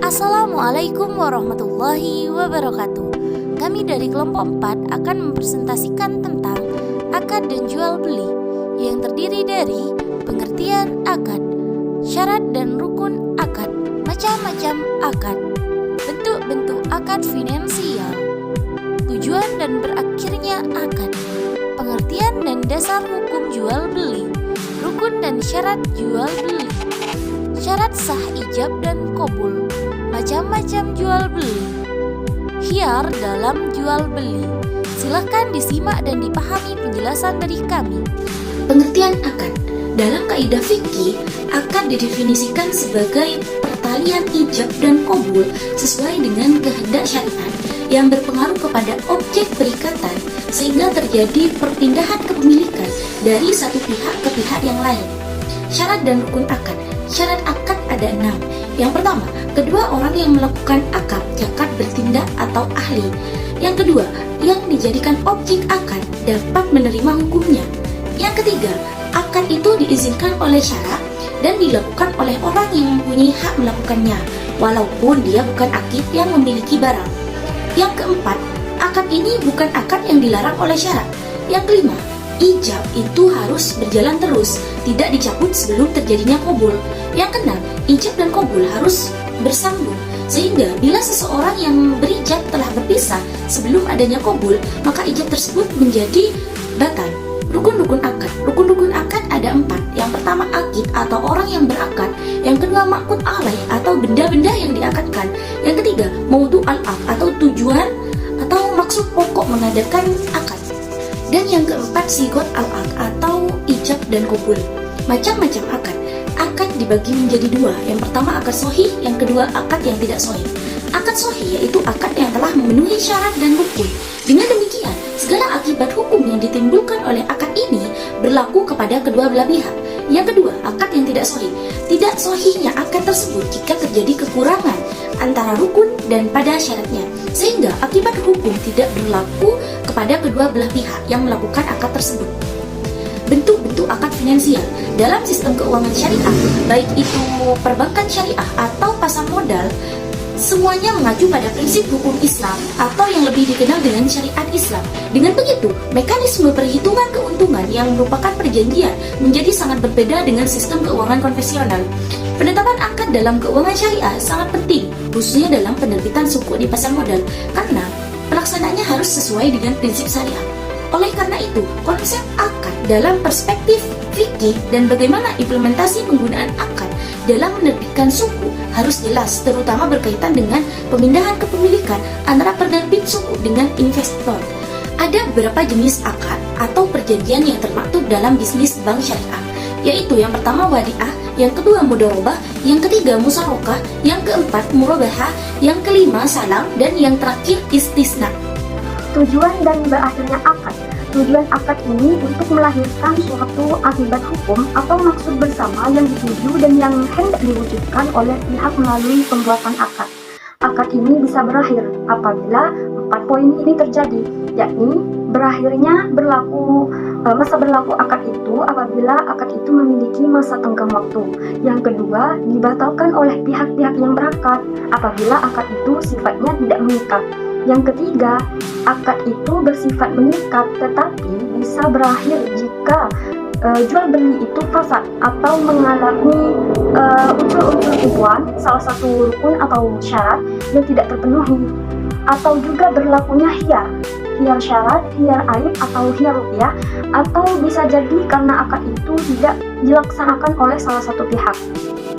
Assalamualaikum warahmatullahi wabarakatuh. Kami dari kelompok 4 akan mempresentasikan tentang akad dan jual beli yang terdiri dari pengertian akad, syarat dan rukun akad, macam-macam akad, bentuk-bentuk akad finansial, tujuan dan berakhirnya akad, pengertian dan dasar hukum jual beli, rukun dan syarat jual beli, syarat sah ijab dan qabul, macam-macam jual beli, khiyar dalam jual beli. Silahkan disimak dan dipahami penjelasan dari kami. Pengertian akad. Dalam kaidah fikih, akad didefinisikan sebagai pertalian ijab dan qabul sesuai dengan kehendak syariat yang berpengaruh kepada objek perikatan sehingga terjadi perpindahan kepemilikan dari satu pihak ke pihak yang lain. Syarat dan rukun akad. Syarat akad ada 6. Yang pertama, kedua orang yang melakukan akad bertindak atau ahli. Yang kedua, yang dijadikan objek akad dapat menerima hukumnya. Yang ketiga, akad itu diizinkan oleh syarak dan dilakukan oleh orang yang mempunyai hak melakukannya, walaupun dia bukan akid yang memiliki barang. Yang keempat, akad ini bukan akad yang dilarang oleh syarak. Yang kelima, ijab itu harus berjalan terus, tidak dicabut sebelum terjadinya qabul. Yang keenam, ijab dan qabul harus bersambung, sehingga bila seseorang yang berijab telah berpisah sebelum adanya qabul, maka ijab tersebut menjadi batal. Rukun-rukun akad. Rukun-rukun akad ada 4. Yang pertama, akid atau orang yang berakad. Yang kedua, maqud alaih atau benda-benda yang diakadkan. Yang ketiga, maudhu' al-aqd atau tujuan atau maksud pokok mengadakan akad. Dan yang keempat, sigot al-aqd atau ijab dan qabul. Macam-macam akad. Akad dibagi menjadi 2. Yang pertama akad sahih, yang kedua akad yang tidak sahih. Akad sahih yaitu akad yang telah memenuhi syarat dan rukun. Dengan demikian, segala akibat hukum yang ditimbulkan oleh akad ini berlaku kepada kedua belah pihak. Yang kedua, akad yang tidak sahih. Tidak sahihnya akad tersebut jika terjadi kekurangan antara rukun dan pada syaratnya, sehingga akibat hukum tidak berlaku kepada kedua belah pihak yang melakukan akad tersebut. Bentuk-bentuk akad finansial. Dalam sistem keuangan syariah, baik itu perbankan syariah atau pasar modal, semuanya mengacu pada prinsip hukum Islam atau yang lebih dikenal dengan syariat Islam. Dengan begitu, mekanisme perhitungan keuntungan yang merupakan perjanjian menjadi sangat berbeda dengan sistem keuangan konvensional. Penetapan akad dalam keuangan syariah sangat penting, khususnya dalam penerbitan suku di pasar modal, karena pelaksanaannya harus sesuai dengan prinsip syariah. Oleh karena itu, konsep akad dalam perspektif fikih dan bagaimana implementasi penggunaan akad dalam menerbitkan suku harus jelas, terutama berkaitan dengan pemindahan kepemilikan antara penerbit suku dengan investor. Ada beberapa jenis akad atau perjanjian yang termaktub dalam bisnis bank syariah, yaitu yang pertama wadiah, yang kedua mudharabah, yang ketiga musyarakah, yang keempat murabahah, yang kelima salam, dan yang terakhir istisna. Tujuan dan berakhirnya akad. Tujuan akad ini untuk melahirkan suatu akibat hukum atau maksud bersama yang dituju dan yang hendak diwujudkan oleh pihak melalui pembuatan akad. Akad ini bisa berakhir apabila 4 poin ini terjadi, yakni berakhirnya masa berlaku akad itu apabila akad itu memiliki masa tenggang waktu. Yang kedua, dibatalkan oleh pihak-pihak yang berakad apabila akad itu sifatnya tidak mengikat. Yang ketiga, akad itu bersifat mengikat tetapi bisa berakhir jika jual beli itu fasad atau mengalami unsur-unsur tipuan, salah satu rukun atau syarat yang tidak terpenuhi, atau juga berlakunya khiyar syarat, khiyar aib atau khiyar rupiah, atau bisa jadi karena akad itu tidak dilaksanakan oleh salah satu pihak.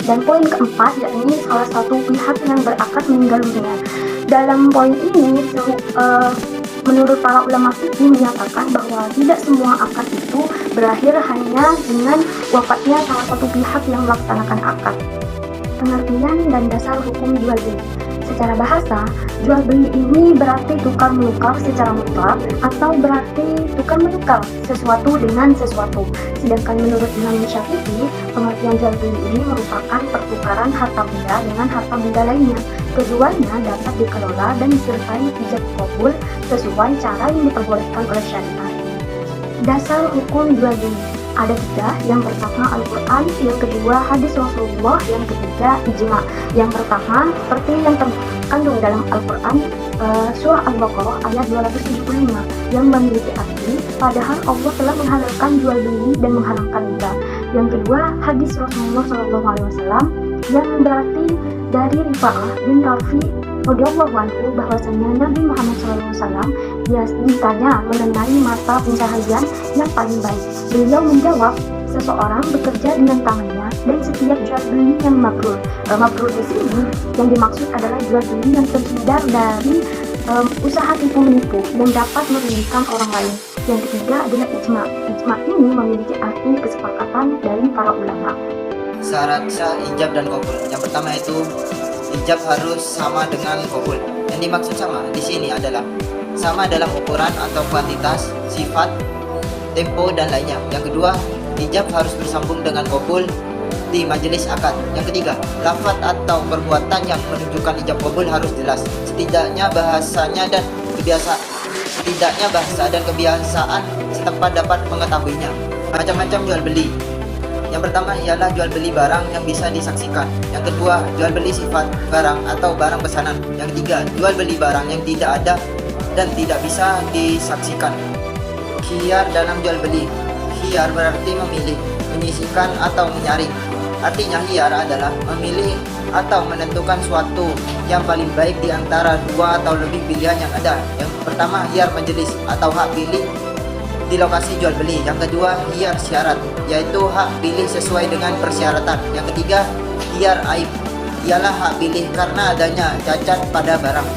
Dan poin keempat, yakni salah satu pihak yang berakad meninggal dunia. Dalam poin ini, menurut para ulama fikih menyatakan bahwa tidak semua akad itu berakhir hanya dengan wafatnya salah satu pihak yang melaksanakan akad. Pengertian dan dasar hukum jual beli. Secara bahasa, jual beli ini berarti tukar menukar secara mutlak atau berarti tukar menukar sesuatu dengan sesuatu. Sedangkan menurut Imam Syafi'i, pengertian jual beli ini merupakan pertukaran harta benda dengan harta benda lainnya. Keduanya dapat dikelola dan disertai ijab qabul sesuai cara yang diperbolehkan oleh syariat. Dasar hukum jual beli. ada tiga. Yang pertama Al-Quran, yang kedua hadis Rasulullah, yang ketiga ijma. Yang pertama seperti yang terkandung dalam Al-Quran, surah Al-Baqarah ayat 275 yang memiliki arti padahal Allah telah menghalalkan jual beli dan mengharamkan riba. Yang kedua hadis Rasulullah SAW yang berarti dari Rifa'ah bin Rafi radhiyallahu anhu bahwasanya Nabi Muhammad SAW ditanya mengenai mata pencaharian yang paling baik. Beliau menjawab, seseorang bekerja dengan tangannya dan setiap jual beli yang mabrur. Mabrur di sini yang dimaksud adalah jual beli yang terhindar dari usaha tipu menipu dan dapat merugikan orang lain. Yang ketiga adalah ijma. Ijma ini memiliki arti kesepakatan dari para ulama. Syarat sah ijab dan qabul. Yang pertama itu ijab harus sama dengan qabul. Yang dimaksud sama di sini adalah sama dalam ukuran atau kuantitas, sifat, tempo dan lainnya. Yang kedua, ijab harus bersambung dengan qabul di majelis akad. Yang ketiga, lafaz atau perbuatan yang menunjukkan ijab qabul harus jelas. Setidaknya bahasa dan kebiasaan setempat dapat mengetahuinya. Macam-macam jual beli. Yang pertama ialah jual beli barang yang bisa disaksikan. Yang kedua, jual beli sifat barang atau barang pesanan. Yang ketiga, jual beli barang yang tidak ada dan tidak bisa disaksikan. Khiyar dalam jual beli. Khiyar berarti memilih, menyisihkan atau menyaring. Artinya khiyar adalah memilih atau menentukan suatu yang paling baik di antara dua atau lebih pilihan yang ada. Yang pertama, khiyar majelis atau hak pilih di lokasi jual beli. Yang kedua, khiyar syarat, yaitu hak pilih sesuai dengan persyaratan. Yang ketiga, khiyar aib, ialah hak pilih karena adanya cacat pada barang.